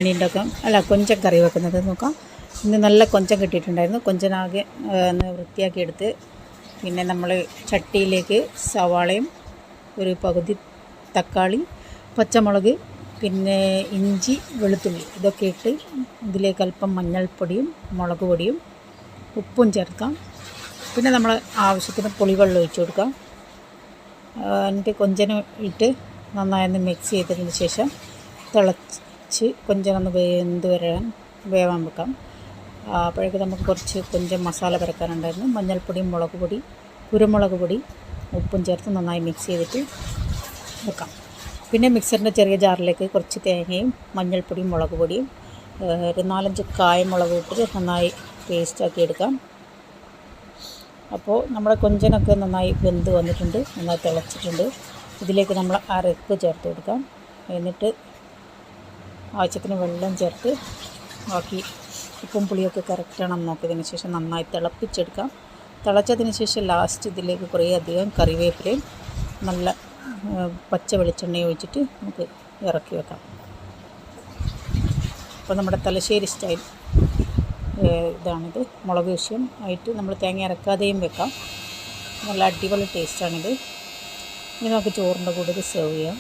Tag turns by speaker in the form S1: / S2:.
S1: ബിരിയാണി ഉണ്ടാക്കാം കൊഞ്ചം കറി വെക്കുന്നത് നോക്കാം. ഇന്ന് നല്ല കൊഞ്ചം കിട്ടിയിട്ടുണ്ടായിരുന്നു. കൊഞ്ചനാകെ ഒന്ന് വൃത്തിയാക്കി എടുത്ത് പിന്നെ നമ്മൾ ചട്ടിയിലേക്ക് സവാളയും ഒരു പകുതി തക്കാളി, പച്ചമുളക്, പിന്നെ ഇഞ്ചി, വെളുത്തുള്ളി ഇതൊക്കെ ഇട്ട് ഇതിലേക്ക് അല്പം മഞ്ഞൾപ്പൊടിയും മുളക് പൊടിയും ഉപ്പും ചേർക്കാം. പിന്നെ നമ്മൾ ആവശ്യത്തിന് പുളിവെള്ളം ഒഴിച്ച് കൊടുക്കാം. എന്നിട്ട് കൊഞ്ചന് ഇട്ട് നന്നായി മിക്സ് ചെയ്തതിന് ശേഷം തിളച്ച് കൊഞ്ചനൊന്ന് വേവാൻ വെക്കാം. അപ്പോഴേക്ക് നമുക്ക് കുറച്ച് കൊഞ്ചം മസാല പരക്കാനുണ്ടായിരുന്നു. മഞ്ഞൾപ്പൊടി, മുളക് പൊടി, കുരുമുളക് പൊടി, ഉപ്പും ചേർത്ത് നന്നായി മിക്സ് ചെയ്തിട്ട് വെക്കാം. പിന്നെ മിക്സറിൻ്റെ ചെറിയ ജാറിലേക്ക് കുറച്ച് തേങ്ങയും മഞ്ഞൾപ്പൊടിയും മുളക് പൊടിയും ഒരു 4-5 കായമുളക് ഇട്ട് നന്നായി പേസ്റ്റാക്കി എടുക്കാം. അപ്പോൾ നമ്മുടെ കൊഞ്ചനൊക്കെ നന്നായി വെന്ത് വന്നിട്ടുണ്ട്, നന്നായി തിളച്ചിട്ടുണ്ട്. ഇതിലേക്ക് നമ്മൾ അരപ്പ് ചേർത്ത് കൊടുക്കാം. എന്നിട്ട് ആവശ്യത്തിന് വെള്ളം ചേർത്ത് ബാക്കി ഉപ്പും പുളിയൊക്കെ കറക്റ്റാണെന്ന് നോക്കിയതിന് ശേഷം നന്നായി തിളപ്പിച്ചെടുക്കാം. തിളച്ചതിന് ശേഷം ലാസ്റ്റ് ഇതിലേക്ക് കുറേ അധികം കറിവേപ്പിലയും നല്ല പച്ച വെളിച്ചെണ്ണ ഒഴിച്ചിട്ട് നമുക്ക് ഇറക്കി വെക്കാം. അപ്പോൾ നമ്മുടെ തലശ്ശേരി സ്റ്റൈൽ ഇതാണിത്. മുളക് വിഷയം ആയിട്ട് നമ്മൾ തേങ്ങ ഇറക്കാതെയും വെക്കാം. നല്ല അടിപൊളി ടേസ്റ്റാണിത്. ഇനി നമുക്ക് ചോറിൻ്റെ കൂടെ ഇത് സെർവ് ചെയ്യാം.